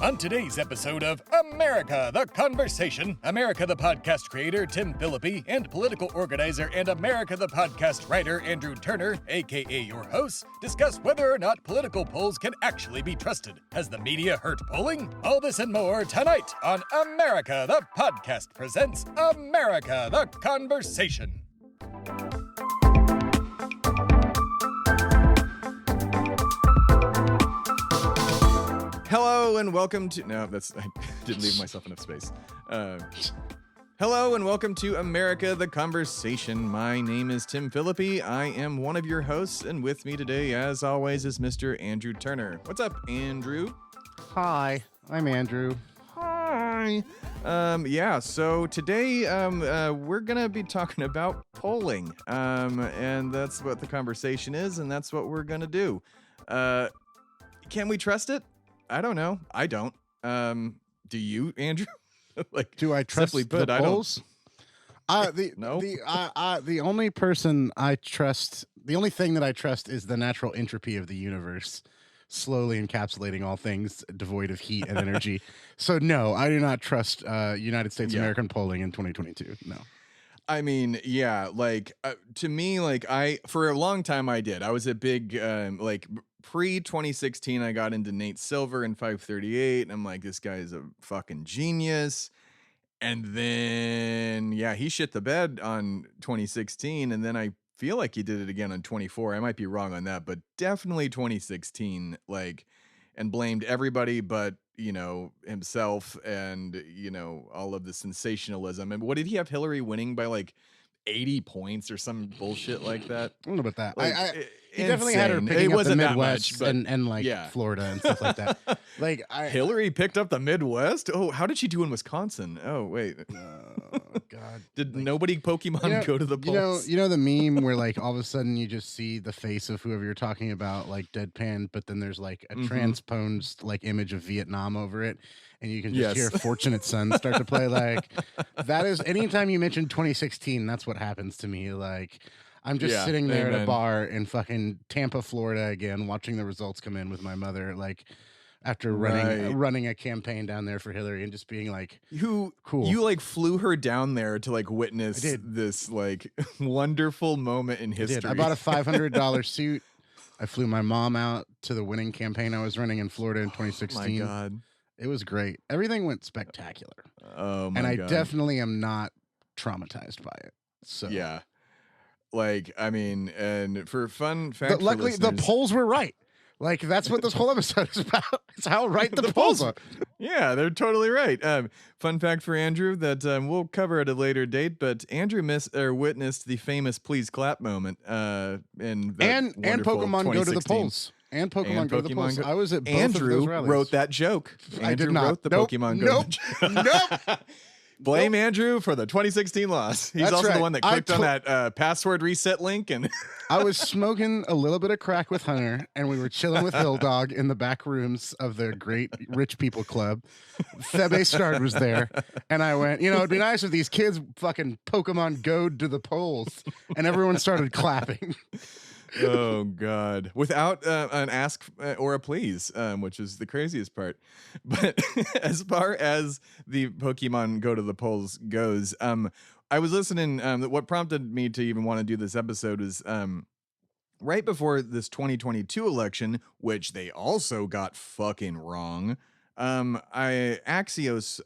On today's episode of America the Conversation, America the Podcast creator Tim Phillippe and political organizer and America the Podcast writer Andrew Turner, aka your host, discuss whether or not political polls can actually be trusted. Has the media hurt polling? All this and more tonight on America the Podcast presents America the Conversation. Hello and welcome to... No, I didn't leave myself enough space. Hello and welcome to America the Conversation. My name is Tim Phillippe. I am one of your hosts, and with me today, as always, is Mr. Andrew Turner. What's up, Andrew? Hi, I'm Andrew. Hi. So today, we're gonna be talking about polling. And that's what the conversation is, and that's what we're gonna do. Can we trust it? I don't know. I don't. Do you, Andrew? Do I trust simply put, the polls? No. The only person I trust, the only thing that I trust is the natural entropy of the universe, slowly encapsulating all things devoid of heat and energy. So no, I do not trust United States American polling in 2022. No. I mean, yeah, to me, for a long time I did. I was a big, pre-2016, I got into Nate Silver in 538, and I'm like, this guy is a fucking genius. And then, he shit the bed on 2016, and then I feel like he did it again on 24. I might be wrong on that, but definitely 2016, and blamed everybody but, himself and, all of the sensationalism. And what did he have Hillary winning by 80 points or some bullshit like that? I don't know about that. He definitely had her picking up the Midwest and Florida and stuff like that. Hillary picked up the Midwest? Oh, how did she do in Wisconsin? Oh, wait. God. Did nobody Pokemon go to the polls? You know the meme where all of a sudden you just see the face of whoever you're talking about deadpan, but then there's a transposed image of Vietnam over it, and you can just hear Fortunate Son start to play. That is, anytime you mention 2016, that's what happens to me. I'm just sitting there at a bar in fucking Tampa, Florida again, watching the results come in with my mother, after running a campaign down there for Hillary, and just being cool. You flew her down there to witness this wonderful moment in history. I bought a $500 suit. I flew my mom out to the winning campaign I was running in Florida in 2016. Oh my God. It was great. Everything went spectacular. Oh my God. God. I definitely am not traumatized by it. So yeah. And for fun fact, but luckily the polls were right. That's what this whole episode is about. It's how right the polls are. Yeah, they're totally right. Fun fact for Andrew that we'll cover at a later date, but Andrew witnessed the famous "Please Clap" moment and Pokemon go to the polls. And Pokemon go to the polls. I was at both of those rallies. Andrew wrote that joke. I did not. Wrote the Pokemon go to the Nope. Blame Andrew for the 2016 loss. He's also the one that clicked on that password reset link. And I was smoking a little bit of crack with Hunter, and we were chilling with Hill Dog in the back rooms of the Great Rich People Club. Thebe Stard was there, and I went, it'd be nice if these kids fucking Pokemon Go'd to the polls, and everyone started clapping. Oh God! Without an ask or a please, which is the craziest part. But as far as the Pokemon go to the polls goes, I was listening. What prompted me to even want to do this episode is right before this 2022 election, which they also got fucking wrong. Axios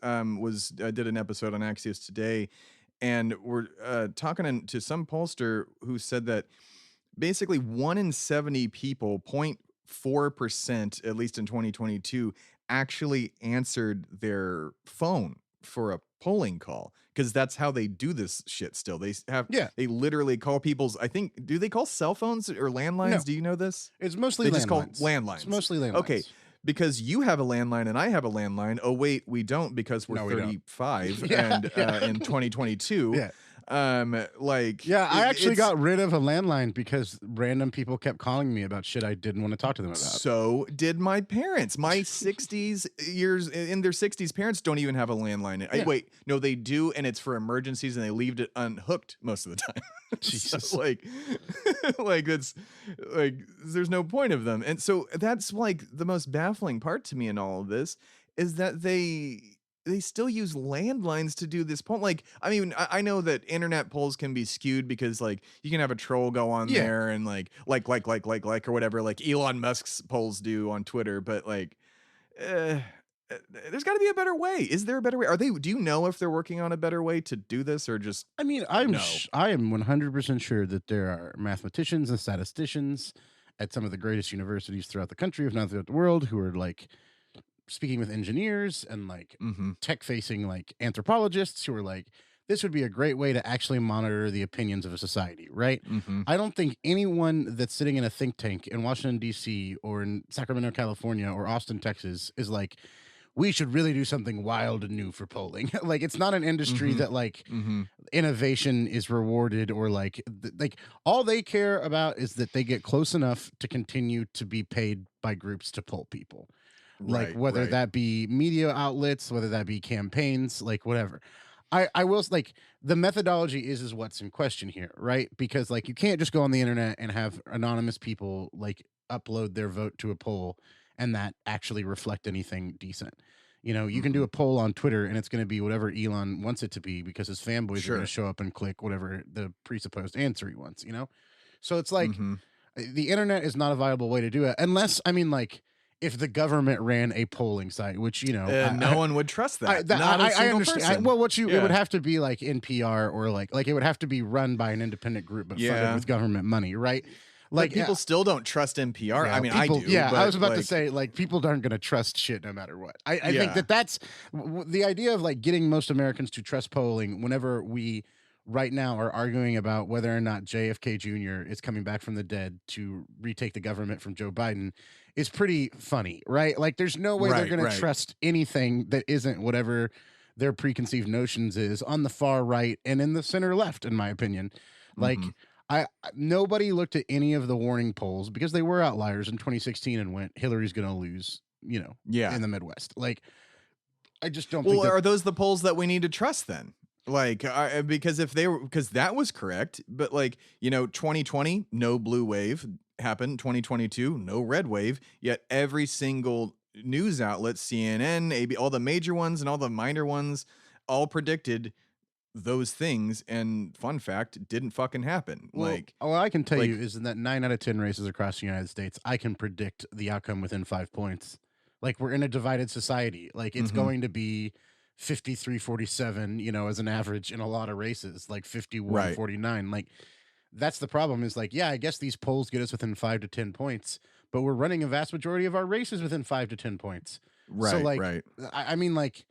did an episode on Axios today, and we're talking to some pollster who said that basically 1 in 70 people, 0.4%, at least in 2022, actually answered their phone for a polling call, because that's how they do this shit still. They literally call people's, do they call cell phones or landlines? No. Do you know this? It's mostly landlines. They just call landlines. It's mostly landlines. Okay. Because you have a landline and I have a landline. Oh, wait, we don't, because we're 35 and in 2022. Yeah. I actually got rid of a landline because random people kept calling me about shit I didn't want to talk to them about. So did my parents. My 60s years in their 60s parents don't even have a landline. Yeah. Wait, no, they do, and it's for emergencies, and they leave it unhooked most of the time. Jesus. So, it's there's no point of them. And so that's the most baffling part to me in all of this is that they still use landlines to do this poll. Like, I mean, I know that internet polls can be skewed because like you can have a troll go on Yeah. there and like or whatever, like Elon Musk's polls do on Twitter, but like uh, there's got to be a better way. Is there a better way? Do you know if they're working on a better way to do this or just I mean, no? I am 100% sure that there are mathematicians and statisticians at some of the greatest universities throughout the country, if not throughout the world, who are like speaking with engineers and like Mhm. tech facing like anthropologists who are like, this would be a great way to actually monitor the opinions of a society, right? Mhm. I don't think anyone that's sitting in a think tank in Washington, D.C., or in Sacramento, California, or Austin, Texas, is like, we should really do something wild and new for polling. Like, it's not an industry Mhm. that like Mhm. innovation is rewarded, or like like all they care about is that they get close enough to continue to be paid by groups to poll people, like Right, whether right. that be media outlets, whether that be campaigns, like whatever. I will like the methodology is what's in question here, right? Because like you can't just go on the internet and have anonymous people like upload their vote to a poll and that actually reflect anything decent. You know, you can do Mhm. a poll on Twitter and it's going to be whatever Elon wants it to be because his fanboys are going to Sure. show up and click whatever the presupposed answer he wants, you know? So it's like Mhm. the internet is not a viable way to do it unless, I mean, like, if the government ran a polling site, which you know, No one would trust I that. Not a I single understand. person. Well, what you it would Yeah. have to be like NPR, or like it would have to be run by an independent group but funded Yeah. with government money, right? But Like, people still don't trust NPR. I yeah, mean, I people. do, Yeah, I but was about to like, say like people aren't going to trust shit no matter what. I think yeah. that that's the idea of like getting most Americans to trust polling. Whenever we right now are arguing about whether or not JFK Jr. is coming back from the dead to retake the government from Joe Biden is pretty funny, right? Like, there's no way they're Right, going to right. trust anything that isn't whatever their preconceived notions is on the far right and in the center left, in my opinion. Mhm. Like, nobody looked at any of the warning polls because they were outliers in 2016 and went, Hillary's going to lose, you know, Yeah. in the Midwest. Like, I just don't think Well, that. are those the polls that we need to trust then? Like, because if they were, because that was correct, but like, 2020, no blue wave happened. 2022, no red wave. Yet every single news outlet, CNN, AB, all the major ones and all the minor ones, all predicted those things. And fun fact, didn't fucking happen. Well, all I can tell you Like, is that 9 out of 10 races across the United States, I can predict the outcome within 5 points. Like, we're in a divided society. Like, it's mhm, going to be 53-47, you know, as an average in a lot of races, like right, 51-49. Like, that's the problem is like, yeah, I guess these polls get us within 5 to 10 points, but we're running a vast majority of our races within 5 to 10 points. So, right, like, right. I mean, like,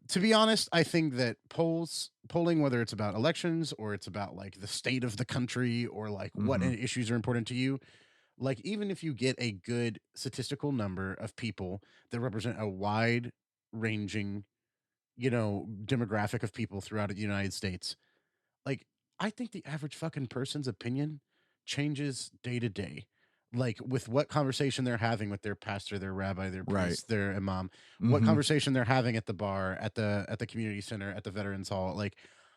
to be honest, I think that polling, whether it's about elections or it's about like the state of the country or like what Mhm, issues are important to you, like even if you get a good statistical number of people that represent a wide ranging, you know, demographic of people throughout the United States, like, I think the average fucking person's opinion changes day to day. Like, with what conversation they're having with their pastor, their rabbi, their right. priest, their imam, what Mhm, conversation they're having at the bar, at the community center, at the veterans hall, like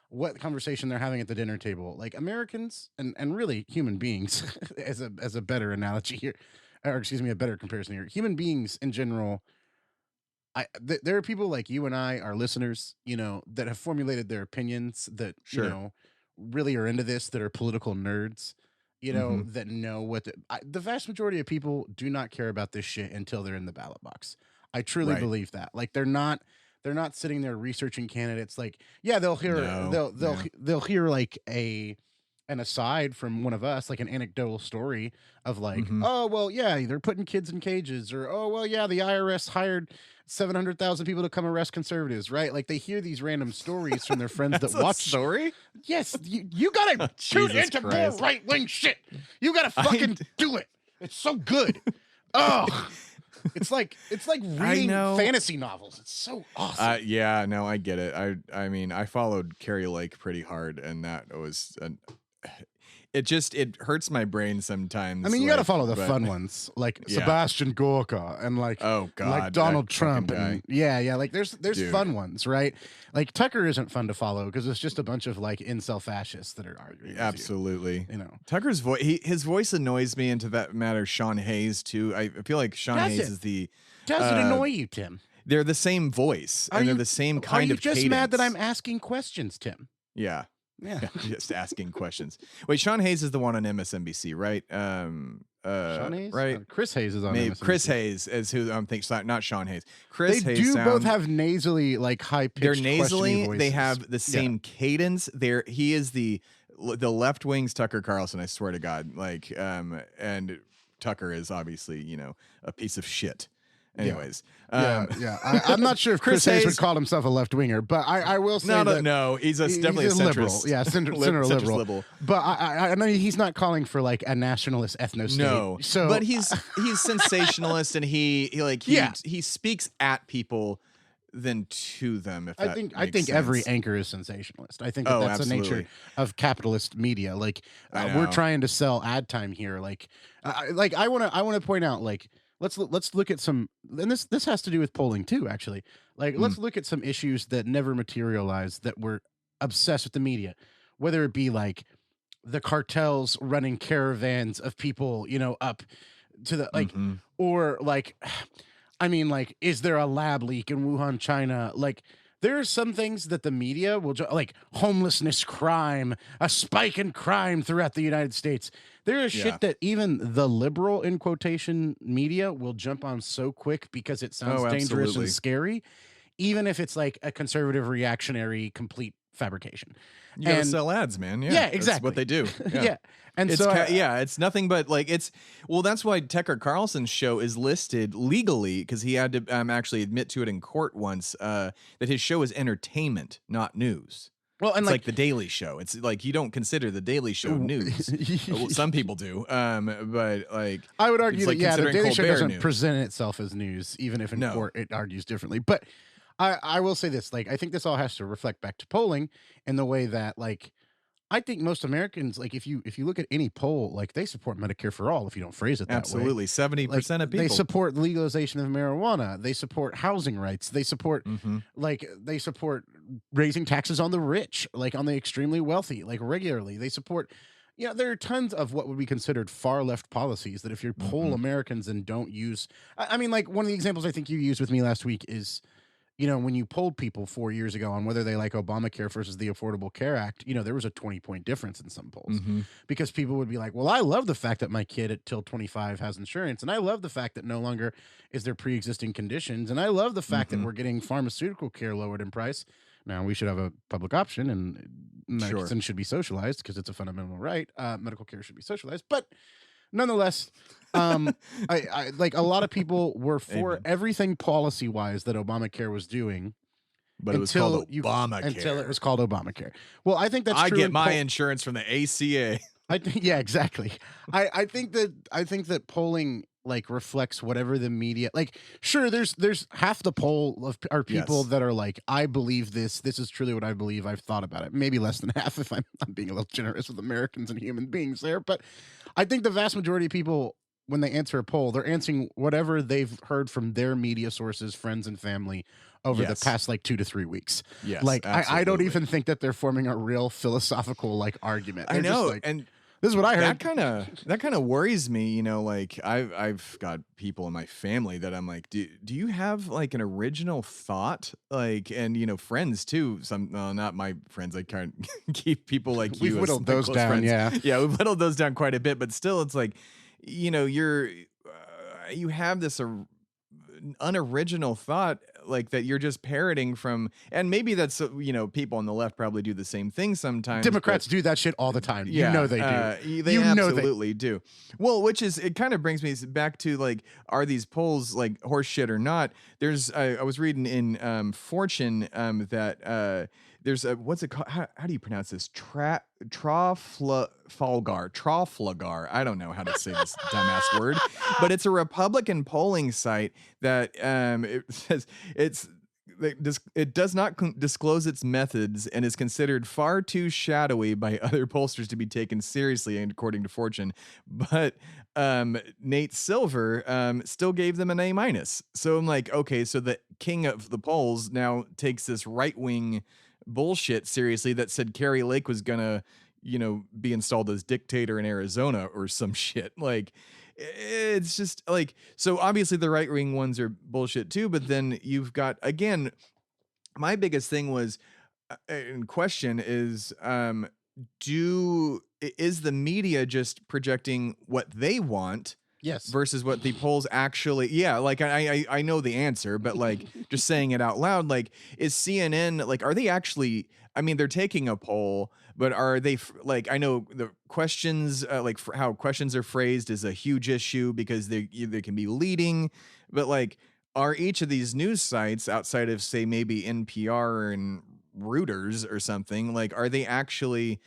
what conversation they're having at the dinner table. Like, Americans and really human beings, as a better analogy here, or excuse me, a better comparison here. Human beings in general, there are people like you and I, our listeners, you know, that have formulated their opinions that, you sure. know, really are into this, that are political nerds, you know, Mhm, that know what the vast majority of people do not care about this shit until they're in the ballot box. I truly right. believe that. Like, they're not sitting there researching candidates. Like, yeah, No, yeah. they'll hear like an aside from one of us, like an anecdotal story of like, Mhm. oh well, yeah, they're putting kids in cages, or oh well, yeah, the IRS hired 700,000 people to come arrest conservatives, right? Like, they hear these random stories from their friends that That's a watch. story? Yes, you gotta Oh, tune Jesus into more Christ. right wing shit. You gotta I fucking do it. It's so good. Oh, it's like I reading know. fantasy novels. It's so awesome. Yeah, no, I get it. I mean, I followed Carrie Lake pretty hard, and that was an it hurts my brain I sometimes, mean, you got to like, follow the but fun ones, like yeah. Sebastian Gorka and Oh like God, that Donald fucking Trump, and guy, yeah, like there's dude. fun ones, right? Like Tucker isn't fun to follow because it's just a bunch of like incel fascists that are arguing with you, Absolutely. you know. Tucker's voice, his voice annoys me, and to that matter, Sean Hayes too. I feel like Sean Does Hayes it? is the Does it uh annoy you, Tim? they're the same voice Are and they're you the same are kind you of just mad that I'm cadence. asking questions, Tim? Yeah. Yeah. Just asking questions. Wait, Sean Hayes is the one on MSNBC, right? Sean Hayes? Right? Chris Hayes is on Maybe Chris MSNBC. Hayes is who I'm thinking, not Sean Hayes. They Chris Hayes do both sounds have nasally, like, they're high-pitched questioning nasally, they voices. have the Yeah. same cadence. He is the left wing's Tucker Carlson, I swear to God. Like, and Tucker is obviously, a piece of shit. Yeah. Anyways, Yeah. I'm not sure if Chris Hayes would call himself a left winger, but I will say no, he's definitely a liberal. centrist. Yeah, center liberal. Liberal. But I know he's not calling for like a nationalist ethno state. No, so but he's sensationalist, and he speaks at people than to them. If I that think makes every sense. anchor is sensationalist. I think Oh, that's the absolutely. nature of capitalist media. Like I we're know. trying to sell ad time here. Like I want to point out like let's look at some, and this has to do with polling too. Actually, like let's look at some issues that never materialized that were obsessed with the media, whether it be like the cartels running caravans of people, up to the like, Mhm. or like, I mean, like, is there a lab leak in Wuhan, China? Like, there are some things that the media will like homelessness, crime, a spike in crime throughout the United States. There is Yeah. shit that even the liberal, in quotation, media will jump on so quick because it sounds dangerous absolutely. and scary, even if it's like a conservative, reactionary, complete fabrication. You gotta And sell ads, man. Yeah, yeah, That's exactly. what they do. Yeah. Yeah. And It's so it's nothing but like that's why Tucker Carlson's show is listed legally, because he had to actually admit to it in court once, that his show is entertainment, not news. well, and It's like like the Daily Show. It's like you don't consider the Daily Show news. Well, some people do, but like I would it's argue like that the considering Daily Show Colbert doesn't news. present itself as news, even if in No. court it argues differently. But I will say this: like, I think this all has to reflect back to polling in the way that, like, I think most Americans, like, if you look at any poll, like, they support Medicare for all. If you don't phrase it that way, Absolutely, 70% of people. they support legalization of marijuana. They support housing rights. They support Mhm. they support raising taxes on the rich, like on the extremely wealthy, like regularly. They support, there are tons of what would be considered far left policies that if you poll Mhm. Americans and don't use, I mean, like one of the examples I think you used with me last week is, when you polled people 4 years ago on whether they like Obamacare versus the Affordable Care Act, there was a 20-point difference in some polls Mhm. because people would be like, well, I love the fact that my kid at till 25 has insurance. And I love the fact that no longer is there pre-existing conditions. And I love the fact that Mhm. we're getting pharmaceutical care lowered in price. Now we should have a public option and medicine should be socialized because it's a fundamental right. Medical care should be socialized, but nonetheless, I like a lot of people were for Amen. everything policy wise that Obamacare was doing But it was called until Obamacare. it was called Obamacare. Well, I think that's I true. get my insurance from the ACA. I think yeah, exactly. I think that polling like reflects whatever the media like. Sure, there's half the poll are people Yes. that are like, I believe this. This is truly what I believe. I've thought about it. Maybe less than half if I'm being a little generous with Americans and human beings there. But I think the vast majority of people, when they answer a poll, they're answering whatever they've heard from their media sources, friends and family over the Yes. past like 2 to 3 weeks. Yes, Like I don't absolutely. even think that they're forming a real philosophical like argument. I They're just know, like, and this is what I heard. that kind of worries me. Like I've got people in my family that I'm like, do you have like an original thought? Like, and friends too. Some not my friends. I can't keep people like We've you. as whittled my those close down, friends. yeah. Yeah, we've whittled those down quite a bit. But still, it's like, you have this unoriginal thought like that you're just parroting from, and maybe that's people on the left probably do the same thing sometimes. Democrats do that shit all the time. Yeah, They do. They You know they- absolutely do. Well, which is, it kind of brings me back to like, are these polls like horse shit or not? There's I was reading in Fortune that there's a, what's it called? How do you pronounce this? Trafalgar. I don't know how to say this dumbass word, but it's a Republican polling site that it says it does not disclose its methods and is considered far too shadowy by other pollsters to be taken seriously, and according to Fortune. But Nate Silver still gave them an A-. So I'm like, okay, so the king of the polls now takes this right-wing bullshit seriously that said Carrie Lake was gonna be installed as dictator in Arizona or some shit. Like, It's just like, so obviously the right wing ones are bullshit too, but then you've got, again, my biggest thing was in question is is the media just projecting what they want Yes. versus what the polls actually, yeah, like I know the answer, but like just saying it out loud, like, is CNN, like, are they actually, I mean, they're taking a poll, but are they like, I know the questions, like how questions are phrased is a huge issue because they can be leading, but like, are each of these news sites outside of, say, maybe NPR and Reuters or something, like, are they actually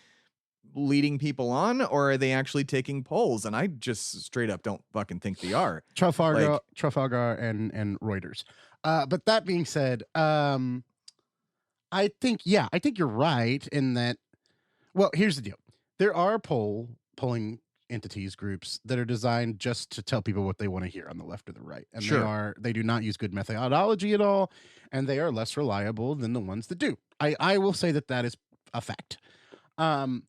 leading people on, or are they actually taking polls? And I just straight up don't fucking think they are. Trafalgar, Like, Trafalgar, and Reuters. But that being said, I think you're right in that. Well, here's the deal: there are polling entities, groups that are designed just to tell people what they want to hear on the left or the right, and sure. they do not use good methodology at all, and they are less reliable than the ones that do. I will say that that is a fact. Um,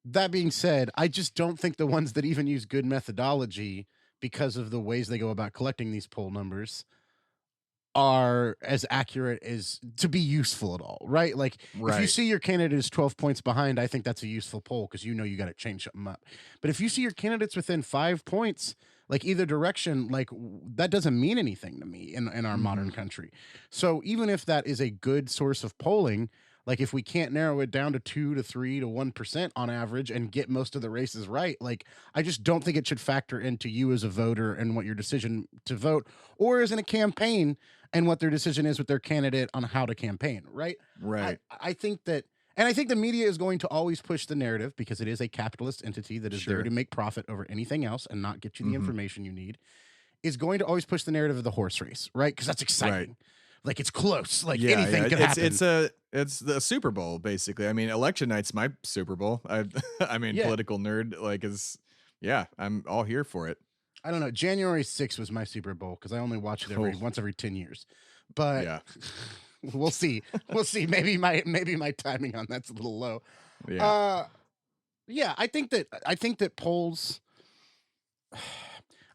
that being said, I just don't think the ones that even use good methodology, because of the ways they go about collecting these poll numbers, are as accurate as to be useful at all, right? Like, if you Right. see your candidate is 12 points behind, I think that's a useful poll because you got to change something up. But if you see your candidates within 5 points, like either direction, like that doesn't mean anything to me in our Mhm. modern country. So even if that is a good source of polling, like if we can't narrow it down to 2 to 3 to 1% on average and get most of the races right, like I just don't think it should factor into you as a voter and what your decision to vote, or as in a campaign and what their decision is with their candidate on how to campaign, right? Right. I think that, and I think the media is going to always push the narrative because it is a capitalist entity that is there to Sure. make profit over anything else and not get you the Mhm. information you need, is going to always push the narrative of the horse race, right? Because that's Right. exciting. Like it's close, like Yeah, anything yeah. could happen. It's the Super Bowl, basically. I mean, election night's my Super Bowl. I I mean, Yeah. political nerd, like, is, yeah, I'm all here for it. I don't know. January 6th was my Super Bowl because I only watch it Oh, every 10 years. But yeah. we'll see. We'll see. Maybe my timing on that's a little low. Yeah. Uh yeah, I think that polls,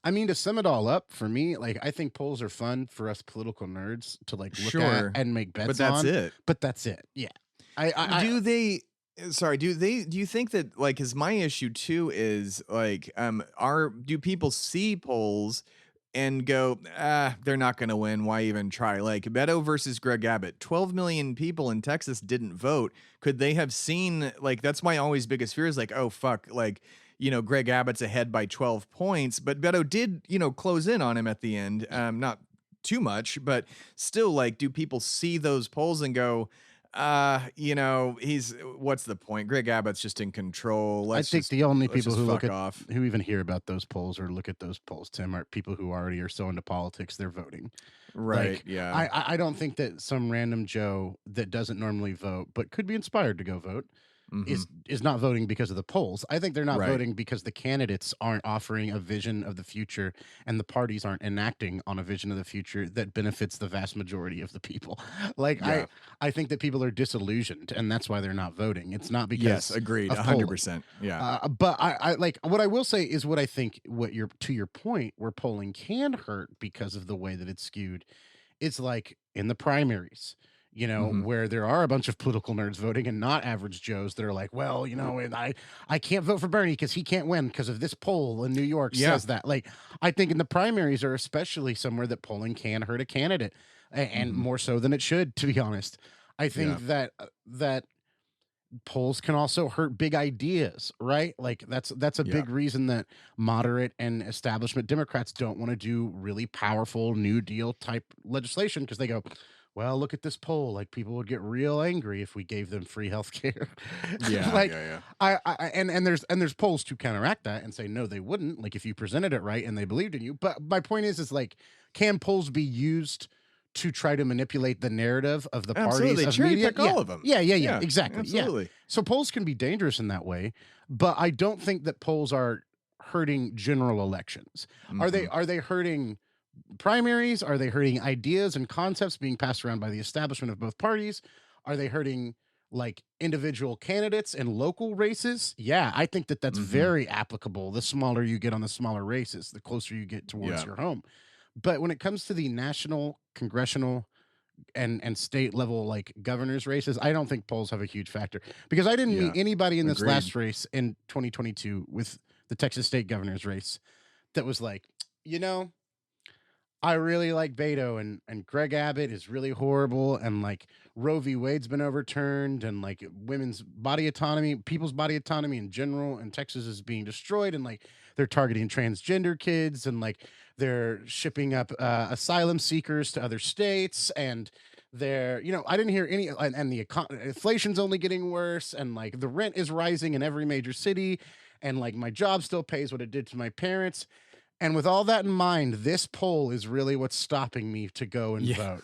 I mean, to sum it all up for me, like I think polls are fun for us political nerds to like look at Sure. and make But bets that's on, it. but that's it. Yeah. I Do they sorry, do you think that, like, 'cause my issue too is like, are do people see polls and go, "Ah, they're not gonna win, why even try?" Like, Beto versus Greg Abbott, 12 million people in Texas didn't vote. Could they have seen, like, that's my always biggest fear is like, "Oh, fuck," like, Greg Abbott's ahead by 12 points, but Beto did, close in on him at the end, not too much, but still, like, do people see those polls and go, he's what's the point? Greg Abbott's just in control. I Let's think just the only let's people just who look fuck at off. who even hear about those polls or look at those polls, Tim, are people who already are so into politics they're voting. Right. Like Yeah. I don't think that some random Joe that doesn't normally vote but could be inspired to go vote Mm-hmm. is not voting because of the polls. I think they're not Right. voting because the candidates aren't offering a vision of the future and the parties aren't enacting on a vision of the future that benefits the vast majority of the people. Like Yeah. I think that people are disillusioned and that's why they're not voting. It's not Yes. because Agreed. of polling. 100%. Yeah. But I like what I will say is what I think what you're to your point where polling can hurt because of the way that it's skewed. It's like in the primaries, Mm-hmm. where there are a bunch of political nerds voting and not average Joes that are like, well, and I can't vote for Bernie because he can't win because of this poll in New York Yeah. says that. Like, I think in the primaries are especially somewhere that polling can hurt a candidate, and Mm-hmm. more so than it should, to be honest. I Yeah. think that polls can also hurt big ideas, right? Like that's a Yeah. big reason that moderate and establishment Democrats don't want to do really powerful New Deal type legislation because they go, well, look at this poll. Like people would get real angry if we gave them free health care. Yeah. Like Yeah. Yeah. and there's polls to counteract that and say no, they wouldn't. Like if you presented it right and they believed in you. But my point is like, can polls be used to try to manipulate the narrative of the parties Absolutely. of Cherry media? pick Yeah. all of them. Yeah, Yeah. exactly. Yeah. Absolutely. So polls can be dangerous in that way, but I don't think that polls are hurting general elections. Mm-hmm. Are they hurting primaries? Are they hurting ideas and concepts being passed around by the establishment of both parties? Are they hurting like individual candidates and local races, yeah, I think that that's Mhm. very applicable. The smaller you get on the smaller races, the closer you get towards Yeah. your home. But when it comes to the national, congressional, and state level like governors races, I don't think polls have a huge factor because I didn't meet Yeah. anybody in this Agreed. last race in 2022 with the Texas state governor's race that was like, you know, I really like Beto and Greg Abbott is really horrible and like Roe v. Wade's been overturned and like women's body autonomy, people's body autonomy in general in Texas is being destroyed and like they're targeting transgender kids and like they're shipping up asylum seekers to other states and they're I didn't hear any and the inflation's only getting worse and like the rent is rising in every major city and like my job still pays what it did to my parents and with all that in mind, this poll is really what's stopping me to go and Yeah. vote.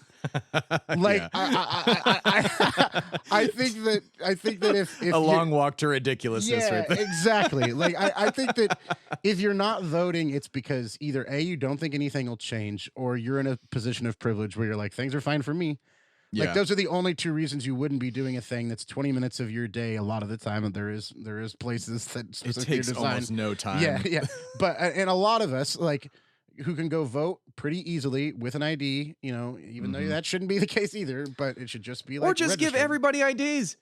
Like Yeah. I think that A if you long walk to ridiculousness right yeah, there. exactly. Like I think that if you're not voting, it's because either A, you don't think anything will change, or you're in a position of privilege where you're like, things are fine for me. Like Yeah. those are the only two reasons you wouldn't be doing a thing that's 20 minutes of your day a lot of the time. And there is places that It specifically are takes designed. almost no Yeah, time. yeah. But and a lot of us like who can go vote pretty easily with an ID, even though Mhm. that shouldn't be the case either, but it should just be Or like just give registered. everybody IDs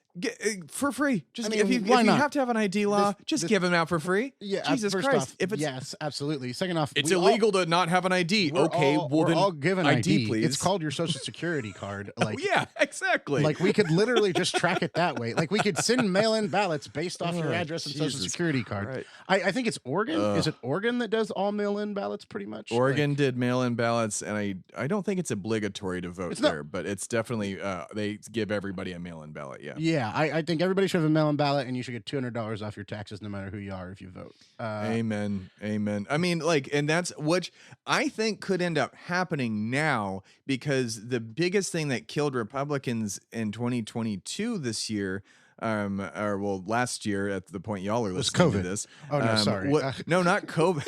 for free. I Just if mean, you why not? have to have an ID This law, just this give them out for free. Yeah, Jesus first Christ. off, If it's yes, absolutely. Second off, it's illegal to not have an ID. Okay, well we're then all given ID ID. It's please. called your social security card. Oh yeah, exactly. Like we could literally just track it that way. Like we could send mail-in ballots based off your Oh, address and social Jesus security card. Christ. I think it's Oregon. Is Ugh. it Oregon that does all mail-in ballots pretty much? Like Oregon did mail-in ballots, and I don't think it's obligatory to vote it's not there, but it's definitely they give everybody a mail-in ballot. Yeah. yeah, I think everybody should have a mail-in ballot and you should get $200 off your taxes no matter who you are if you vote. Amen. Amen. I mean, like, and that's what I think could end up happening now because the biggest thing that killed Republicans in 2022 this year, or well, last year at the point y'all are Was listening to COVID. this. Oh no, sorry. No, not COVID.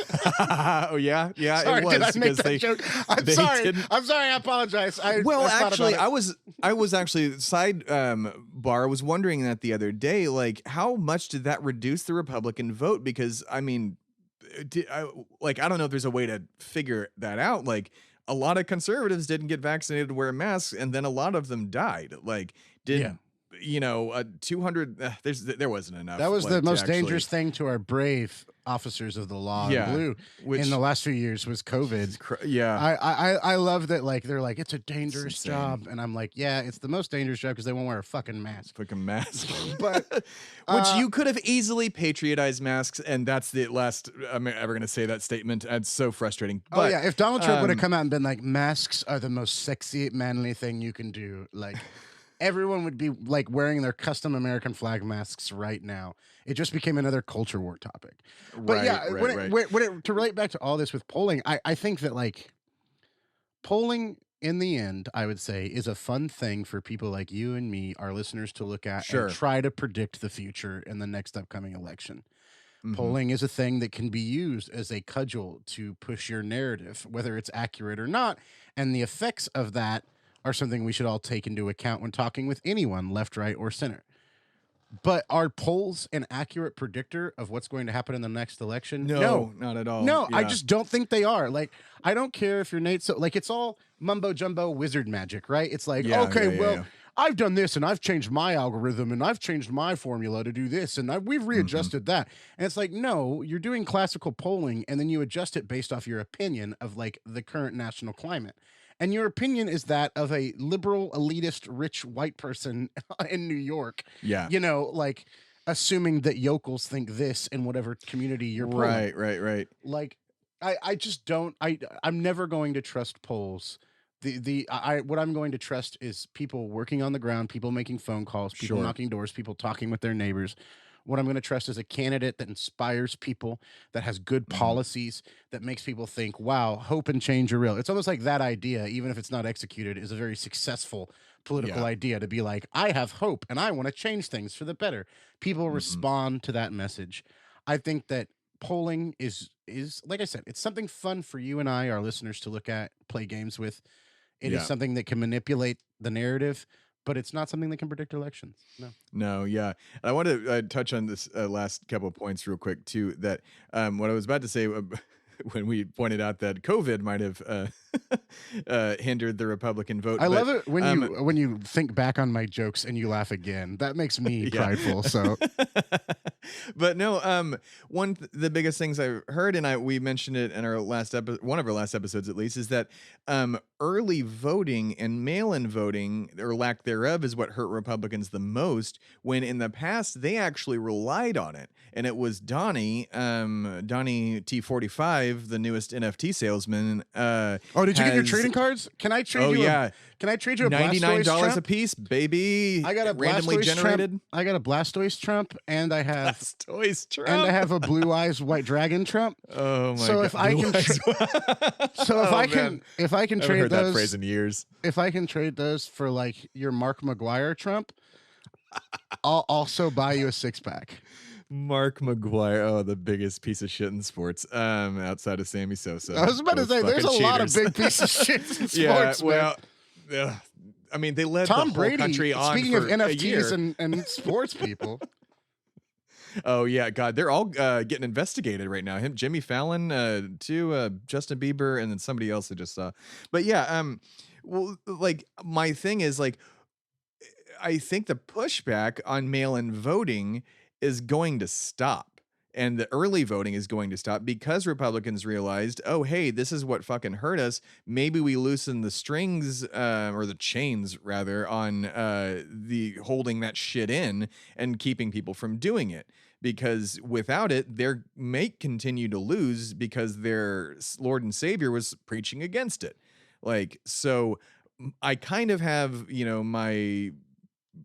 Oh yeah, yeah, Sorry, it did I was make because that joke? I'm they sorry. didn't. I'm sorry. I apologize. Well, I thought actually, about I was actually side bar was wondering that the other day, like how much did that reduce the Republican vote? Because I mean, I don't know if there's a way to figure that out. Like a lot of conservatives didn't get vaccinated to wear masks, and then a lot of them died. Like it. Yeah. did 200? There wasn't enough. That was the like, to most actually, dangerous thing to our brave officers of the law in yeah, blue which in the last few years was COVID. yeah, I love that like they're like it's a dangerous insane. job and I'm like yeah it's the most dangerous job because they won't wear a fucking mask. fucking mask. But Which you could have easily patriotized masks, and that's the last I'm ever going to say that statement. It's so frustrating. oh But yeah, if Donald Trump would have um, come out and been like masks are the most sexy manly thing you can do, like everyone would be like wearing their custom American flag masks right now. It just became another culture war topic. But right, yeah, right, right. to relate back to all this with polling, I think that like polling in the end, I would say, is a fun thing for people like you and me, our listeners, to look at Sure. and try to predict the future in the next upcoming election. Mhm. Polling is a thing that can be used as a cudgel to push your narrative, whether it's accurate or not. And the effects of that are something we should all take into account when talking with anyone, left, right, or center. But are polls an accurate predictor of what's going to happen in the next election? No, not at all. No, I Yeah. just don't think they are. Like, I don't care if you're Nate. So, like, it's all mumbo jumbo wizard magic, right? It's like, Yeah, okay, yeah, yeah, well, yeah. I've done this and I've changed my algorithm and I've changed my formula to do this and we've readjusted that. And it's like, no, you're doing classical polling and then you adjust it based off your opinion of like the current national climate. And your opinion is that of a liberal, elitist, rich white person in New York, Yeah. like assuming that yokels think this in whatever community you're polling. Right, right, right. Like I just don't I'm never going to trust polls. What I'm going to trust is people working on the ground, people making phone calls, people Sure. knocking doors, people talking with their neighbors. What I'm going to trust is a candidate that inspires people, that has good Mhm. policies, that makes people think, wow, hope and change are real. It's almost like that idea, even if it's not executed, is a very successful political Yeah. idea to be like, I have hope and I want to change things for the better. People Mhm. respond to that message. I think that polling is like I said, it's something fun for you and I, our listeners, to look at, play games with. It is Yeah. something that can manipulate the narrative, but it's not something that can predict elections. No. No, yeah. And I want to touch on this last couple of points real quick too. That what I was about to say when we pointed out that COVID might have hindered the Republican vote. I but, love it when you think back on my jokes and you laugh again. That makes me prideful. So, but no, the biggest things I've heard, and we mentioned it in our one of our last episodes at least, is that early voting and mail-in voting or lack thereof is what hurt Republicans the most. When in the past they actually relied on it, and it was Donnie T45, the newest NFT salesman. did you get your trading cards? Can I trade you? Yeah. Can I trade you a $99 Blastoise a piece, baby? I got a randomly Blastoise generated. Trump. I got a Blastoise Trump, and I have Blastoise Trump, and I have a Blue Eyes White Dragon Trump. Oh my god! So if I can, if I can trade heard those, that phrase in years. If I can trade those for like your Mark McGuire Trump, I'll also buy you a 6-pack. Mark McGuire, oh, the biggest piece of shit in sports, outside of Sammy Sosa. I was about to say, there's a lot of big pieces of shit in sports. Well, I mean, they led Tom the Brady, whole country on speaking for of a year. NFTs and sports people. Oh yeah, God, they're all getting investigated right now. Jimmy Fallon, too, Justin Bieber, and then somebody else I just saw. But yeah, well, like my thing is like, I think the pushback on mail-in voting is going to stop, and the early voting is going to stop because Republicans realized, oh, hey, this is what fucking hurt us. Maybe we loosen the strings, or the chains rather, on the holding that shit in and keeping people from doing it. Because without it, they may continue to lose because their Lord and Savior was preaching against it. Like, so I kind of have, my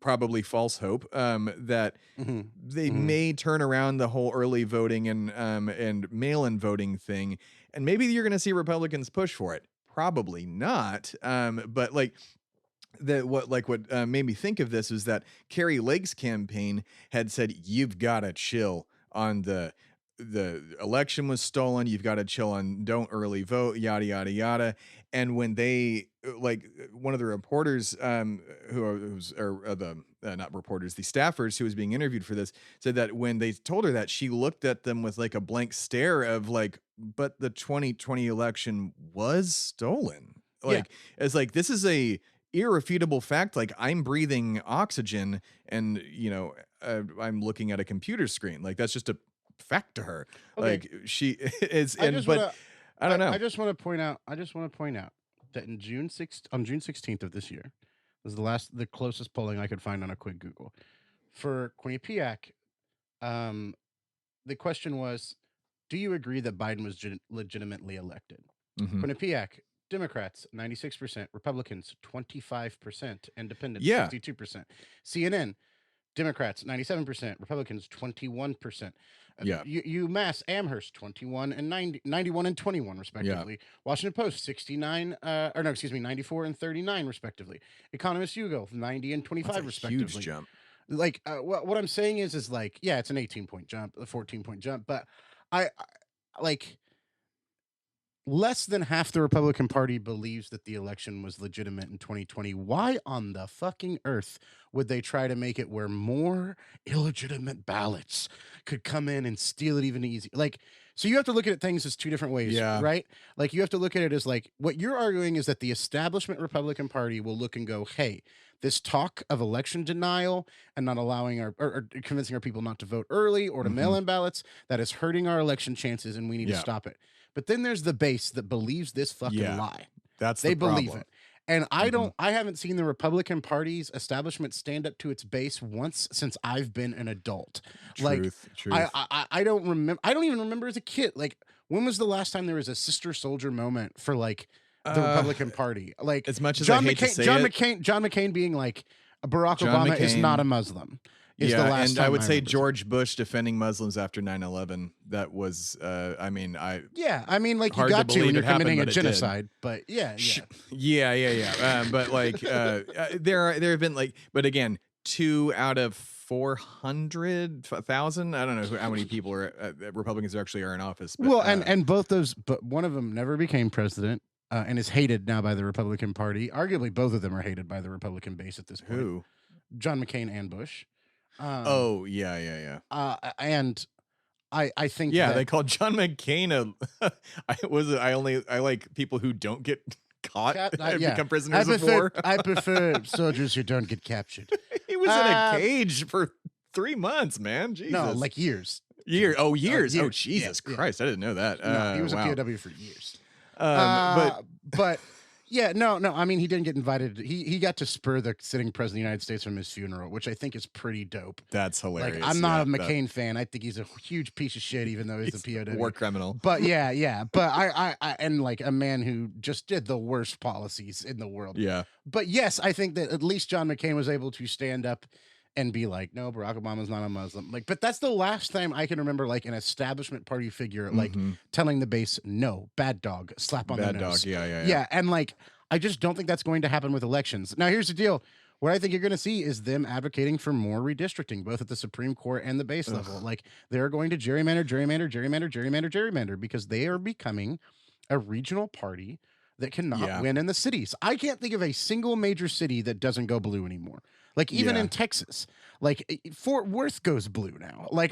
probably false hope that they may turn around the whole early voting and mail-in voting thing, and maybe you're going to see Republicans push for it. Probably not, but like what made me think of this is that Carrie Lake's campaign had said, you've got to chill on the election was stolen. You've got to chill on don't early vote, yada, yada, yada. And when they, like, one of the reporters, not reporters, the staffers who was being interviewed for this said that when they told her that, she looked at them with like a blank stare of like, but the 2020 election was stolen. Like, it's like, this is a irrefutable fact. Like, I'm breathing oxygen and, I'm looking at a computer screen. Like, that's just a fact to her. Okay. Like, she is, I don't know. I just want to point out that on June 16th of this year was the closest polling I could find on a quick Google for Quinnipiac. The question was, do you agree that Biden was legitimately elected? Quinnipiac, Democrats 96%, Republicans 25%, Independents 62%. CNN, Democrats 97%, Republicans 21%. UMass Amherst 91 and 91 and 21 respectively. Washington Post 94 and 39 respectively. Economist YouGov 90 and 25 respectively. Huge jump. Like what I'm saying is like, yeah, it's an 18-point jump, a 14-point jump, but I like less than half the Republican Party believes that the election was legitimate in 2020. Why on the fucking earth would they try to make it where more illegitimate ballots could come in and steal it even easier? Like, so you have to look at things as two different ways, right? Like, you have to look at it as like, what you're arguing is that the establishment Republican Party will look and go, hey, this talk of election denial and not allowing or convincing our people not to vote early or to mail in ballots, that is hurting our election chances and we need to stop it. But then there's the base that believes this fucking lie. They believe it. And I haven't seen the Republican Party's establishment stand up to its base once since I've been an adult. Truth. I don't remember. I don't even remember as a kid. Like, when was the last time there was a Sister Soldier moment for like the Republican Party? Like, as much as I hate to say John McCain being like, Barack Obama is not a Muslim. And I would say George Bush defending Muslims after 9/11. That was, I mean, like, you got to when you're committing a genocide. But but like, there have been like, but again, 2 out of 400,000. I don't know how many people are Republicans actually are in office. But, and both those, but one of them never became president. and is hated now by the Republican Party. Arguably, both of them are hated by the Republican base at this point. Who? John McCain and Bush. Um, Oh, yeah, yeah, yeah. and I think Yeah, that they called John McCain a I like people who don't get caught and yeah, become prisoners of war. I prefer soldiers who don't get captured. He was in a cage for 3 months, man. Jesus. No, like years. Years. Oh, years. Oh, years. Jesus Yeah, Christ. I didn't know that. No, he was wow. a POW for years. But But yeah, no. I mean, he didn't get invited. He got to spur the sitting president of the United States from his funeral, which I think is pretty dope. that's hilarious. Like, I'm not a Yeah, McCain fan. I think he's a huge piece of shit, even though he's a POW. war criminal. But yeah. But I and like a man who just did the worst policies in the world. Yeah. But yes, I think that at least John McCain was able to stand up and be like, no, Barack Obama's not a Muslim. Like, but that's the last time I can remember like an establishment party figure like telling the base, no, bad dog, slap on Bad the nose. dog. Yeah. Yeah, and like I just don't think that's going to happen with elections. Now, here's the deal. What I think you're going to see is them advocating for more redistricting, both at the Supreme Court and the base level. Like, they're going to gerrymander, because they are becoming a regional party that cannot win in the cities. I can't think of a single major city that doesn't go blue anymore. Like, even in Texas, like Fort Worth goes blue now. Like,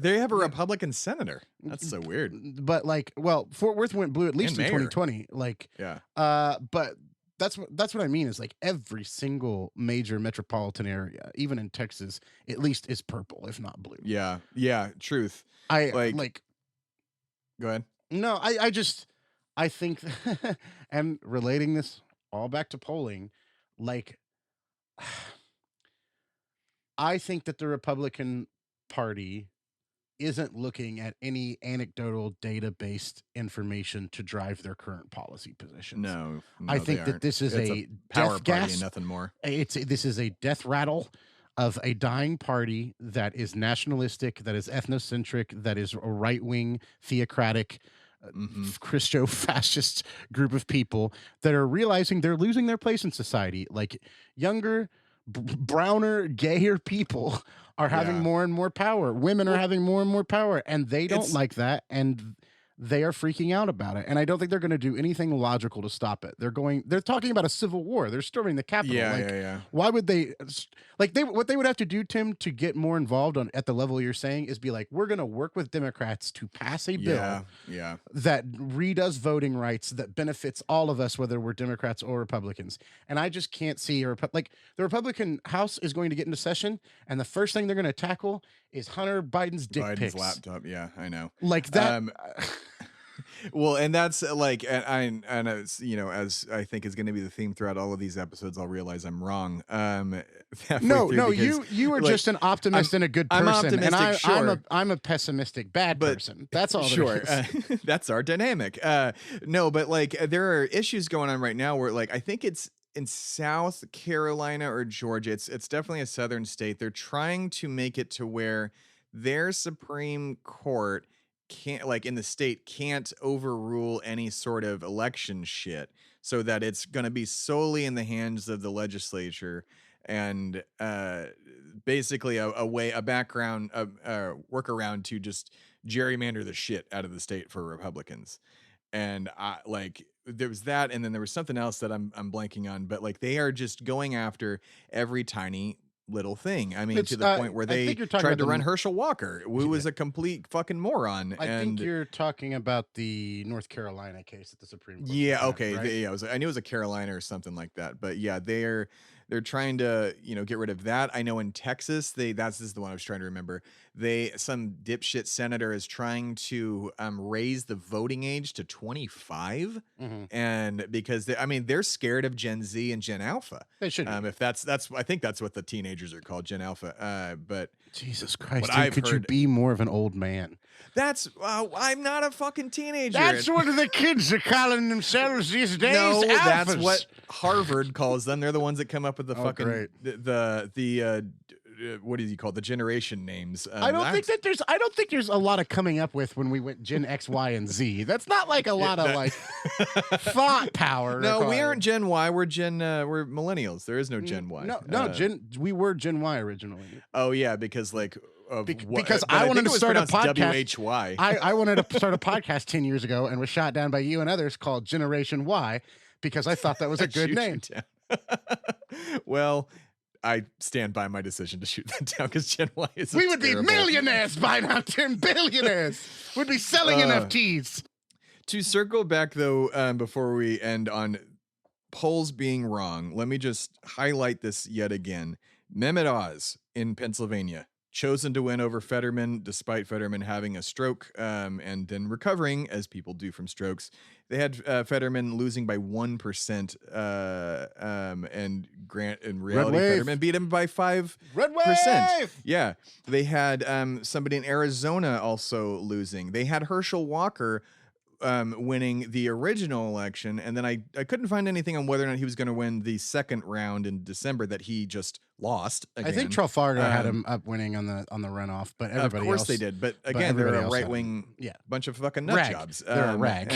they have a Republican senator. That's so weird. But like, well, Fort Worth went blue at least in 2020. Like, but that's what I mean is like every single major metropolitan area, even in Texas, at least is purple, if not blue. Yeah. Truth. I like. Go ahead. No, I think, and relating this all back to polling, like, I think that the Republican Party isn't looking at any anecdotal data-based information to drive their current policy positions. No, I think that this is it's a power death party gas. and nothing more. This is a death rattle of a dying party that is nationalistic, that is ethnocentric, that is a right-wing, theocratic, Christo-fascist group of people that are realizing they're losing their place in society. Like younger, browner, gayer people are having more and more power. Women are having more and more power, and they don't like that, and they are freaking out about it. And I don't think they're going to do anything logical to stop it. They're talking about a civil war. They're storming the Capitol. Why would they what they would have to do, Tim, to get more involved at the level you're saying is be like, we're going to work with Democrats to pass a bill that redoes voting rights that benefits all of us, whether we're Democrats or Republicans. And I just can't see the Republican House is going to get into session, and the first thing they're going to tackle is Hunter Biden's dick pics. Laptop. Yeah, I know. Like that. Well, and that's like, and as you know, as I think is going to be the theme throughout all of these episodes, I'll realize I'm wrong. No, you are just an optimist and a good person. I'm optimistic, and I'm a pessimistic bad person. That's all. Sure, that's our dynamic. No, but like there are issues going on right now where like I think it's in South Carolina or Georgia. It's definitely a southern state. They're trying to make it to where their Supreme Court can't, like in the state, can't overrule any sort of election shit, so that it's going to be solely in the hands of the legislature, and basically a workaround to just gerrymander the shit out of the state for Republicans. And like there was that, and then there was something else that I'm blanking on, but like they are just going after every tiny little thing. I mean, to the point where they tried to run Herschel Walker, who was a complete fucking moron. I think you're talking about the North Carolina case at the Supreme Court. Yeah, okay. Right? I knew it was a Carolina or something like that. But yeah, they're trying to, get rid of that. I know in Texas, this is the one I was trying to remember. Some dipshit senator is trying to raise the voting age to 25, and because they're scared of Gen Z and Gen Alpha. They should. If that's I think that's what the teenagers are called, Gen Alpha. But Jesus Christ, dude, could you be more of an old man? I'm not a fucking teenager. That's what the kids are calling themselves these days. No, alphas. That's what Harvard calls them. They're the ones that come up with the fucking the what do you call the generation names? I don't think there's a lot of coming up with when we went Gen X, Y, and Z. That's not like a lot of like thought power. No, we aren't Gen Y. We're we're millennials. There is no Gen Y. No, we were Gen Y originally. Oh yeah, because like what, because but I wanted think to it was start a pronounced podcast. WHY. I wanted to start a podcast 10 years ago and was shot down by you and others called Generation Y because I thought that was a good Shoot you name. down. Well, I stand by my decision to shoot that down because Gen Y is. We would be millionaires by now, Tim. Billionaires. We'd be selling NFTs. To circle back though, before we end on polls being wrong, let me just highlight this yet again. Mehmet Oz in Pennsylvania, chosen to win over Fetterman, despite Fetterman having a stroke and then recovering, as people do from strokes. They had Fetterman losing by 1%, and in reality, Fetterman beat him by 5%. Red wave! Yeah. They had somebody in Arizona also losing. They had Herschel Walker winning the original election, and then I couldn't find anything on whether or not he was going to win the second round in December that he just lost again. I think Trafalgar had him up winning on the runoff, but everybody else, of course they did. But again, they're a right wing bunch of fucking nut jobs. They're a rag.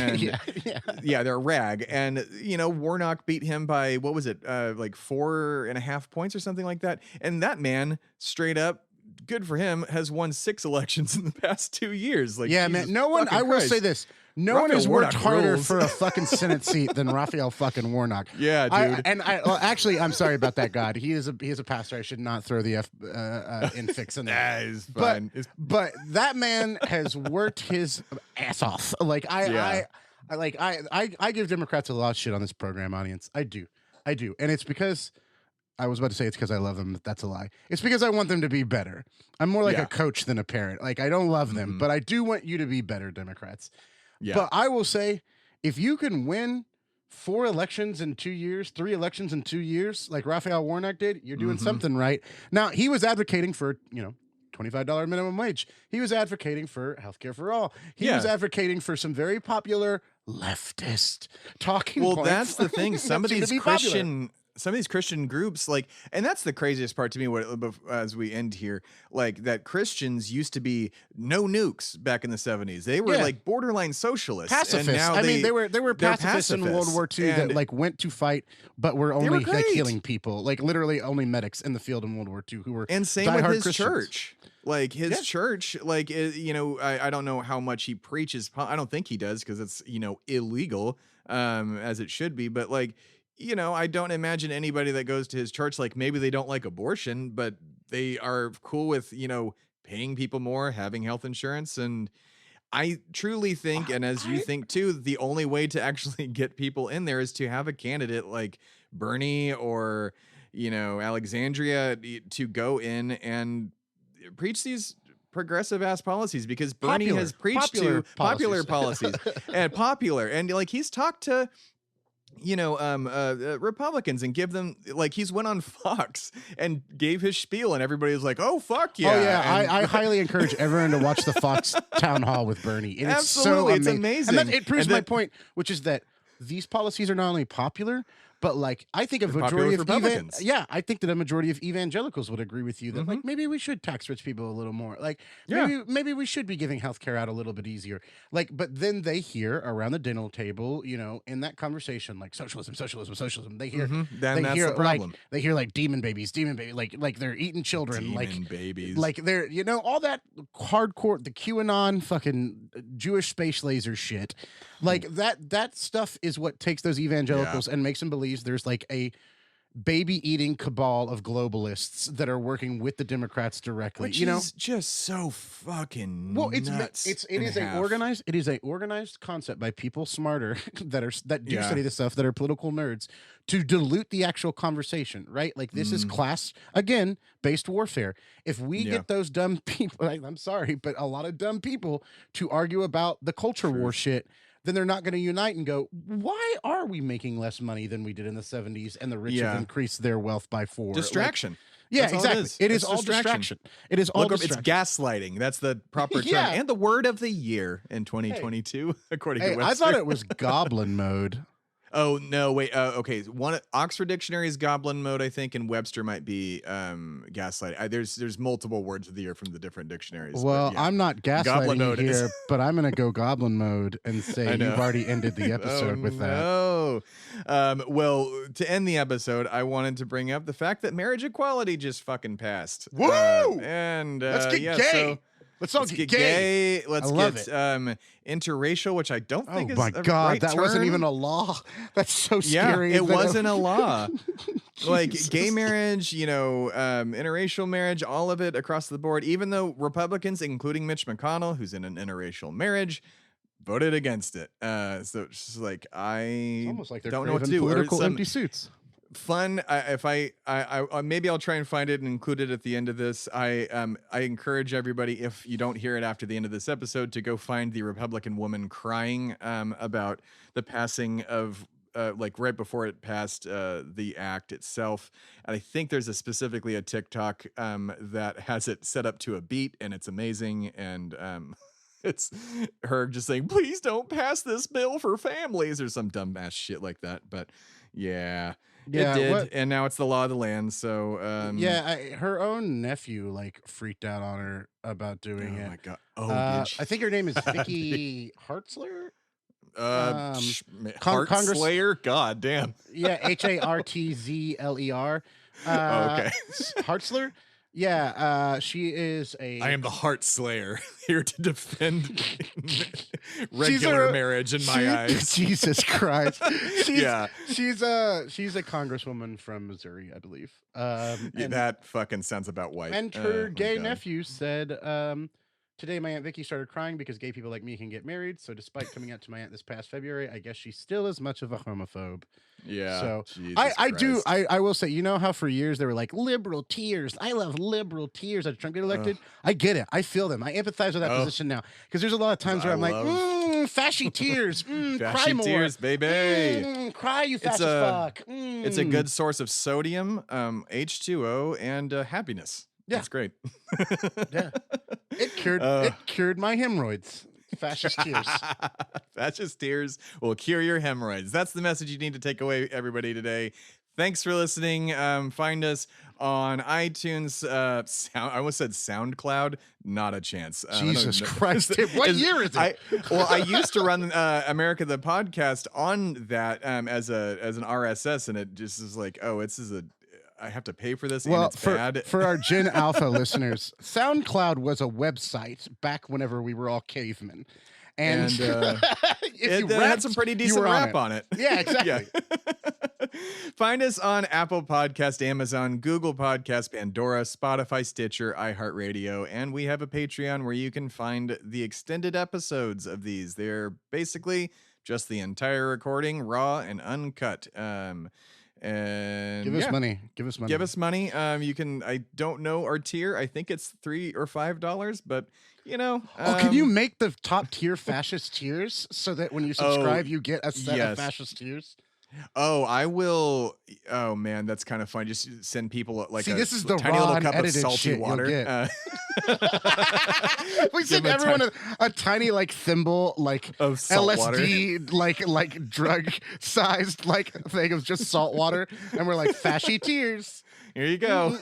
Yeah, they're a rag. And Warnock beat him by what was it, like 4.5 points or something like that. And that man straight up, good for him, has won 6 elections in the past 2 years. Like, yeah, man. No one. I will say this. No one has worked harder for a fucking Senate seat than Raphael fucking Warnock. Yeah, dude. Actually, I'm sorry about that, God. He is a pastor. I should not throw the infix in there. He's fine. But that man has worked his ass off. Like I give Democrats a lot of shit on this program, audience. I do, and it's because. I was about to say it's because I love them, but that's a lie. It's because I want them to be better. I'm more like a coach than a parent. Like, I don't love them, but I do want you to be better, Democrats. Yeah. But I will say, if you can win 4 elections in 2 years, 3 elections in 2 years, like Raphael Warnock did, you're doing something right. Now, he was advocating for, $25 minimum wage. He was advocating for healthcare for all. He was advocating for some very popular leftist talking points. Well, that's the thing. Some of these Christian groups, like, and that's the craziest part to me, as we end here, like, that Christians used to be no nukes back in the 70s. They were like borderline socialists. Pacifists. And now they were pacifists in World War II that like went to fight, but were only like killing people, like literally only medics in the field in World War II who were and same with his Christians. church. Like his church, like, I don't know how much he preaches. I don't think he does because it's, illegal as it should be. But like, I don't imagine anybody that goes to his church, like maybe they don't like abortion, but they are cool with, paying people more, having health insurance. And I truly think, and as you think too, the only way to actually get people in there is to have a candidate like Bernie or, Alexandria to go in and preach these progressive ass policies, because Bernie has preached popular policies and popular. And like, he's talked to, Republicans and give them, like, he's went on Fox and gave his spiel and everybody was like, oh, fuck yeah. Oh yeah. And I highly encourage everyone to watch the Fox town hall with Bernie. It is so amazing. It's amazing. And it proves my point, which is that these policies are not only popular, but like, I think a majority of Republicans. I think that a majority of evangelicals would agree with you that like maybe we should tax rich people a little more. Like maybe we should be giving healthcare out a little bit easier. Like, but then they hear around the dinner table, in that conversation, like socialism. They hear that's the problem. They hear like demon babies, like they're eating children, demon babies. Like they're all that hardcore, the QAnon fucking Jewish space laser shit. Like that stuff is what takes those evangelicals and makes them believe there's like a baby eating cabal of globalists that are working with the Democrats directly. Which is just so fucking nuts. It is a organized concept by people smarter that do study this stuff, that are political nerds, to dilute the actual conversation, right? Like, this is class, again, based warfare. If we get those dumb people, I'm sorry, but a lot of dumb people to argue about the culture war shit, then they're not going to unite and go, why are we making less money than we did in the 70s and the rich have increased their wealth by 4? Distraction. Like, exactly. It is all distraction. It is all distraction. It's gaslighting. That's the proper term. And the word of the year in 2022, according to website. I thought it was goblin mode. Oh no, wait. Okay, one Oxford Dictionary is goblin mode, I think, and Webster might be gaslight. There's multiple words of the year from the different dictionaries, but Well, yeah, I'm not goblin gaslighting you mode is. here, but I'm gonna go goblin mode and say I you've know. already ended the Oh episode with that. no. Well, to end the episode, I wanted to bring up the fact that marriage equality just fucking passed. Woo! And Let's get yeah, gay. so Let's all let's get get gay. gay. I Let's love get it. interracial, which I don't Oh think is my a god, right that wasn't even term. a law. That's so Yeah, scary. it wasn't a law. Like gay Jesus. marriage, interracial marriage, all of it across the board, even though Republicans, including Mitch McConnell, who's in an interracial marriage, voted against it. So it's just like, It's I almost like they're don't know what to craving do. Or political some empty suits. fun, if I maybe I'll try and find it and include it at the end of this. I encourage everybody, if you don't hear it after the end of this episode, to go find the Republican woman crying about the passing of like right before it passed the act itself. And I think there's specifically a TikTok that has it set up to a beat, and it's amazing. And it's her just saying, please don't pass this bill for families, or some dumbass shit like that. But yeah, it Yeah, did, what? and now it's the law of the land. So Yeah, her own nephew like freaked out on her about oh doing it. my god. Oh, did I think her name is she? Vicky Hartzler. Heart Congress. Slayer. God damn. Yeah, Hartzler. Oh, okay. Hartzler. Yeah, she is a. I am the Heart Slayer, here to defend She's regular a- marriage in my eyes. Jesus Christ. Yeah. She's a congresswoman from Missouri, I believe. Yeah, And, that fucking sounds about white. and her Oh, my gay God. nephew said, today my Aunt Vicky started crying because gay people like me can get married. So despite coming out to my aunt this past February, I guess she still is much of a homophobe. Yeah. So Jesus I do Christ. I will say, you know how for years they were like liberal tears. I love liberal tears after Trump get elected. I get it. I feel them. I empathize with that Oh. position now. Because there's a lot of times where I I'm like, love- fashy tears. Cry Fashy more. tears, baby. Cry, you fascist a- fuck. It's a good source of sodium, H2O, and happiness. Yeah. That's great. Yeah. It cured my hemorrhoids. Fascist tears. Fascist tears will cure your hemorrhoids. That's the message you need to take away, everybody, today. Thanks for listening. Find us on iTunes. I almost said SoundCloud. Not a chance. Jesus Christ. Tim, what year is it? I used to run America the podcast on that as an RSS, and it just is like, oh, I have to pay for this, and it's bad. For our Gen Alpha listeners, SoundCloud was a website back whenever we were all cavemen. And it had some pretty decent rap on it. Yeah, exactly. Yeah. Find us on Apple Podcast, Amazon, Google Podcast, Pandora, Spotify, Stitcher, iHeartRadio, and we have a Patreon where you can find the extended episodes of these. They're basically just the entire recording, raw and uncut. And Give us money. Give us money. Give us money. You can. I don't know our tier. I think it's $3 or $5, but you know. Can you make the top tier fascist tiers so that when you subscribe, you get a set of fascist tiers? Oh, I will. Oh man, that's kind of fun. Just send people like this is the tiny raw little cup of unedited salty shit water. you'll We send Give 'em everyone a tiny like thimble, like of salt LSD, like drug sized like thing of just salt water, and we're like fashy tears. Here you go.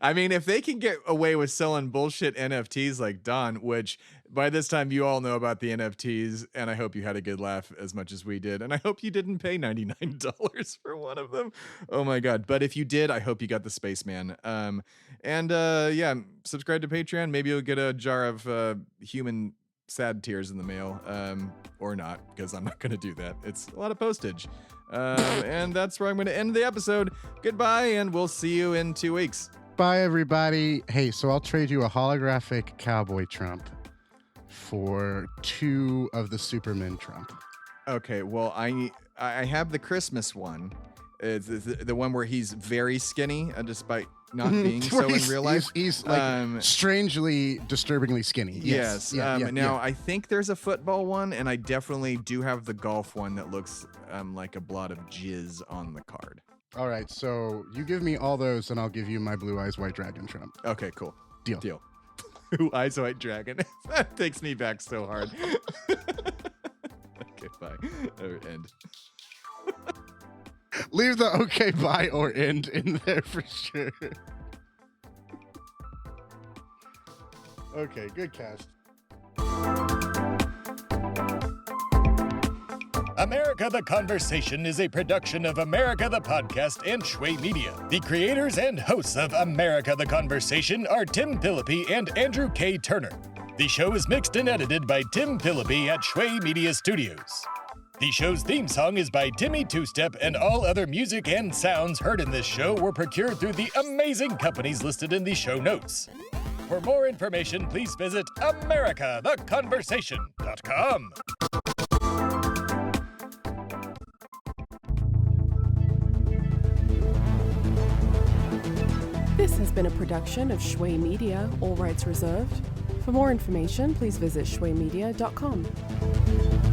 I mean, if they can get away with selling bullshit NFTs like Don, which by this time you all know about the NFTs, and I hope you had a good laugh as much as we did, and I hope you didn't pay $99 for one of them. Oh my God. But if you did, I hope you got the Spaceman. Yeah, subscribe to Patreon. Maybe you'll get a jar of human sad tears in the mail, or not, because I'm not going to do that. It's a lot of postage. And that's where I'm going to end the episode. Goodbye, and we'll see you in 2 weeks. Bye, everybody. Hey, so I'll trade you a holographic cowboy Trump for 2 of the Superman Trump. Okay, well, I have the Christmas one. It's the one where he's very skinny, despite not being so in real life. He's like strangely, disturbingly skinny. Yes. Now, yeah. I think there's a football one, and I definitely do have the golf one that looks like a blot of jizz on the card. All right, so you give me all those, and I'll give you my Blue Eyes White Dragon Trump. Okay, cool. Deal. Blue Eyes White Dragon. That takes me back so hard. Okay, bye. End. Leave the okay, bye, or end in there for sure. Okay, good cast. America the Conversation is a production of America the Podcast and Shway Media. The creators and hosts of America the Conversation are Tim Phillippe and Andrew K. Turner. The show is mixed and edited by Tim Phillippe at Shway Media Studios. The show's theme song is by Timmy Two Step, and all other music and sounds heard in this show were procured through the amazing companies listed in the show notes. For more information, please visit americatheconversation.com. This has been a production of Shway Media, all rights reserved. For more information, please visit shwaymedia.com.